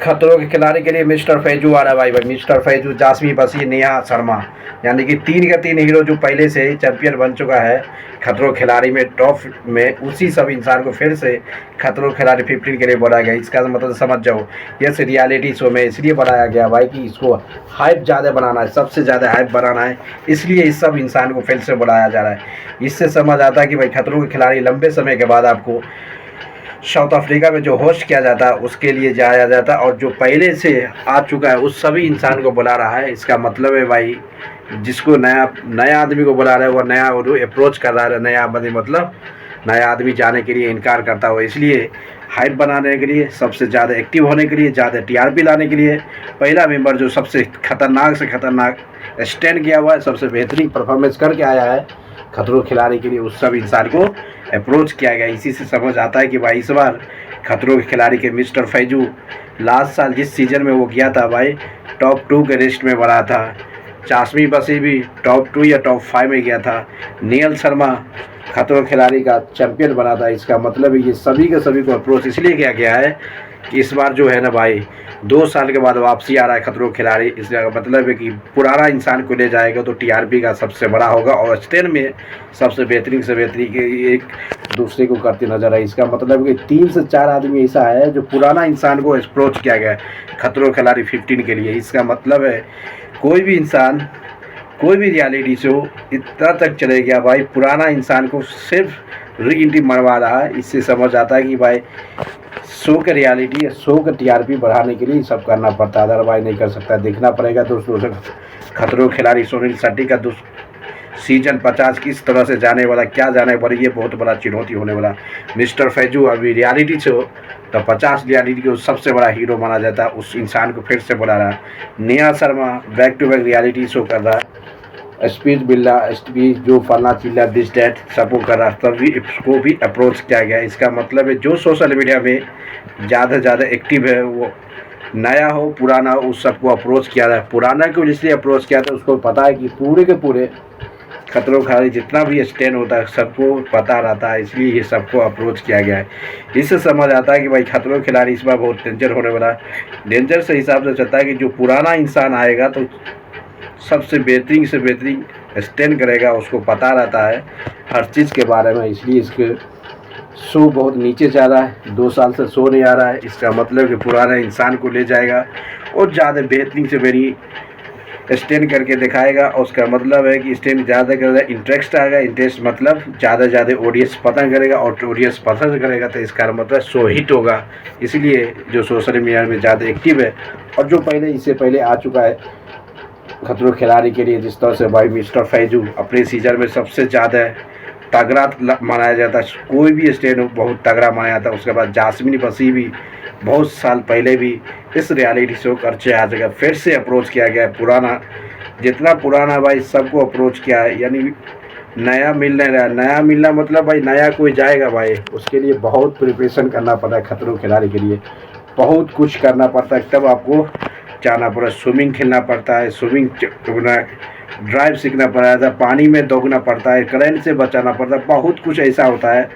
खतरों के खिलाड़ी के लिए मिस्टर फैजू आ रहा है भाई मिस्टर फैजू, जासमी बसी, नेहा शर्मा, यानी कि 3 का 3 हीरो जो पहले से ही चैंपियन बन चुका है खतरों खिलाड़ी में टॉप में, उसी सब इंसान को फिर से खतरों खिलाड़ी 15 के लिए बनाया गया। इसका मतलब समझ जाओ, ये रियलिटी शो में इसलिए बनाया गया भाई कि इसको हाइप ज़्यादा बनाना है, सबसे ज़्यादा हाइप बनाना है, इसलिए इस सब इंसान को फिर से बनाया जा रहा है। इससे समझ आता है कि भाई खतरों के खिलाड़ी लंबे समय के बाद आपको साउथ अफ्रीका में जो होस्ट किया जाता है उसके लिए जाया जाता है, और जो पहले से आ चुका है उस सभी इंसान को बुला रहा है। इसका मतलब है भाई जिसको नया आदमी को बुला रहा है वो नया अप्रोच कर रहा है, नया आदमी मतलब नया आदमी जाने के लिए इनकार करता हो, इसलिए हाइप बनाने के लिए, सबसे ज़्यादा एक्टिव होने के लिए, ज़्यादा टीआरपी लाने के लिए पहला मेंबर जो सबसे खतरनाक से खतरनाक स्टैंड किया हुआ है, सबसे बेहतरीन परफॉर्मेंस करके आया है खतरों खिलाड़ी के लिए, उस सब इंसान को अप्रोच किया गया। इसी से समझ आता है कि भाई इस बार खतरों के खिलाड़ी के मिस्टर फैजू लास्ट साल जिस सीज़न में वो किया था भाई टॉप 2 के लिस्ट में बना था, जासमी बसी भी टॉप 2 या टॉप 5 में गया था, नेहा शर्मा खतरों खिलाड़ी का चैंपियन बना था। इसका मतलब ये सभी के सभी को अप्रोच इसलिए किया गया है कि इस बार जो है ना भाई 2 साल के बाद वापसी आ रहा है खतरों खिलाड़ी, इसका मतलब है कि पुराना इंसान को ले जाएगा तो टीआरपी का सबसे बड़ा होगा और स्टैंड में सबसे बेहतरीन से बेहतरीन एक दूसरे को करते नजर आए। इसका मतलब कि 3 से 4 आदमी ऐसा है जो पुराना इंसान को अप्रोच किया गया है खतरों खिलाड़ी 15 के लिए। इसका मतलब है कोई भी इंसान, कोई भी रियलिटी शो इतना तक चले गया भाई पुराना इंसान को सिर्फ री एंट्री मरवा रहा है। इससे समझ आता है कि भाई शो के रियलिटी, शो का टीआरपी बढ़ाने के लिए सब करना पड़ता है, अदरवाइज नहीं कर सकता। देखना पड़ेगा दोस्तों खतरों खिलाड़ी सुनील शेट्टी का सीजन 50 किस तरह से जाने वाला, क्या जाने वाला, ये बहुत बड़ा चुनौती होने वाला। मिस्टर फैजू अभी रियलिटी शो तो 50 रियलिटी को सबसे बड़ा हीरो माना जाता है, उस इंसान को फिर से बुला रहा है। Neha Sharma back to back reality show कर रहा है, स्पीच बिल्ला स्पीच जो फलना चिल्ला दिस डैट सबको कर रहा है, तभी इसको भी अप्रोच किया गया। इसका मतलब है जो सोशल मीडिया में ज़्यादा से ज़्यादा एक्टिव है, वो नया हो पुराना हो, उस सबको अप्रोच किया है। पुराना को इसलिए अप्रोच किया था उसको पता है कि पूरे के पूरे खतरों खिलाड़ी जितना भी स्टैंड होता है सबको पता रहता है, इसलिए ये सबको अप्रोच किया गया है। इससे समझ आता है कि भाई खतरों खिलाड़ी इस बार बहुत डेंजर होने वाला है। डेंजर से हिसाब से चलता है कि जो पुराना इंसान आएगा तो सबसे बेहतरीन से बेहतरीन स्टैंड करेगा, उसको पता रहता है हर चीज़ के बारे में, इसलिए इसके शो बहुत नीचे जा रहा है। 2 साल से शो नहीं आ रहा है, इसका मतलब कि पुराने इंसान को ले जाएगा और ज़्यादा बेहतरीन से बेहतरीन स्टैंड करके दिखाएगा। और उसका मतलब है कि स्टैंड ज़्यादा ज़्यादा इंटरेस्ट आएगा, इंटरेस्ट मतलब ज़्यादा ज़्यादा ऑडियंस पसंद करेगा, और ऑडियंस पसंद करेगा तो इसका मतलब शो हिट होगा। इसलिए जो सोशल मीडिया में ज़्यादा एक्टिव है और जो पहले इससे पहले आ चुका है खतरों खिलाड़ी के लिए, जिस तरह से भाई मिस्टर फैजू अपने सीजन में सबसे ज़्यादा तगड़ा माना जाता है, कोई भी स्टैंड बहुत तगड़ा माना जाता है। उसके बाद जासमीन बसी भी बहुत साल पहले भी इस रियलिटी शो कर आ जगह फिर से अप्रोच किया गया है। पुराना जितना पुराना भाई सबको अप्रोच किया है, यानी नया मिलने रहा। नया मिलना मतलब भाई नया कोई जाएगा भाई, उसके लिए बहुत प्रिपरेशन करना पड़ता है। खतरों खिलाड़ी के लिए बहुत कुछ करना पड़ता है, तब आपको जाना पड़ा। स्विमिंग खेलना पड़ता है, स्विमिंग ड्राइव सीखना पड़ता है, पानी में दौड़ना पड़ता है, करंट से बचाना पड़ता है, बहुत कुछ ऐसा होता है।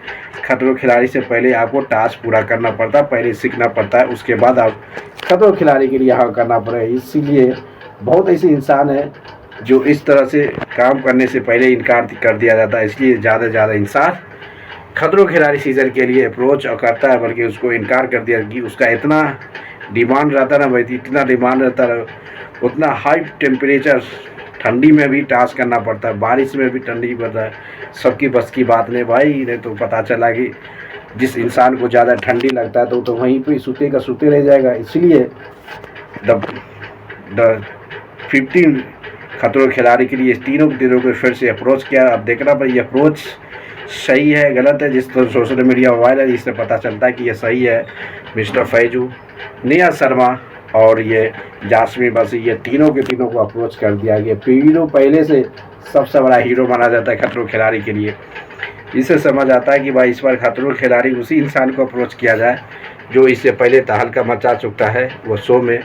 खतरों खिलाड़ी से पहले आपको टास्क पूरा करना पड़ता है, पहले सीखना पड़ता है, उसके बाद आप खतरों खिलाड़ी के लिए यहाँ करना पड़ेगा। इसीलिए बहुत ऐसे इंसान हैं जो इस तरह से काम करने से पहले इनकार कर दिया जाता है, इसलिए ज़्यादा से ज़्यादा इंसान खतरों खिलाड़ी सीज़न के लिए अप्रोच करता है, बल्कि उसको इनकार कर दिया कि उसका इतना डिमांड रहता ना भाई, इतना डिमांड रहता है, उतना हाई टेम्परेचर ठंडी में भी टास्क करना पड़ता है, बारिश में भी ठंडी पड़ता है, सबकी बस की बात नहीं भाई। नहीं तो पता चला कि जिस इंसान को ज़्यादा ठंडी लगता है तो वहीं पे सूते रह जाएगा। इसलिए द 15 खतरों खिलाड़ी के लिए तीनों को फिर से अप्रोच किया। अब देखना पर ये अप्रोच सही है गलत है, जिस तरह सोशल मीडिया वायरल है इससे पता चलता है कि ये सही है। मिस्टर फैजू, नेहा शर्मा और ये जासमी बसी, ये तीनों के तीनों को अप्रोच कर दिया गया। तीनों पहले से सबसे बड़ा हीरो माना जाता है खतरों खिलाड़ी के लिए। इससे समझ आता है कि भाई इस बार खतरों खिलाड़ी उसी इंसान को अप्रोच किया जाए जो इससे पहले तहलका मचा चुका है वो शो में,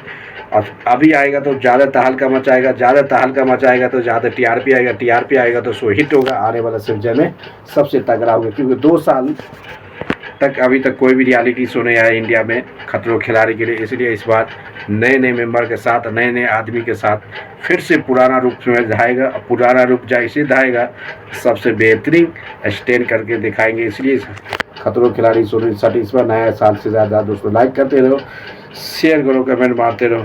और अभी आएगा तो ज़्यादा तहलका मचाएगा, ज़्यादा तहलका मचाएगा तो ज़्यादा टीआरपी आएगा, टीआरपी आएगा तो शो हिट होगा। आने वाला सीजन में सबसे तगड़ा होगा, क्योंकि 2 साल तक अभी तक कोई भी रियलिटी शो नहीं आया इंडिया में खतरों खिलाड़ी के लिए, इसलिए इस बार नए नए मेंबर के साथ, नए नए आदमी के साथ फिर से पुराना रूप में जाएगा। पुराना रूप जैसे जाएगा सबसे बेहतरीन स्टैंड करके दिखाएंगे। इसलिए खतरों खिलाड़ी शो इस बार नया साल से ज़्यादा दोस्तों लाइक करते रहो, शेयर करो, कमेंट मारते रहो।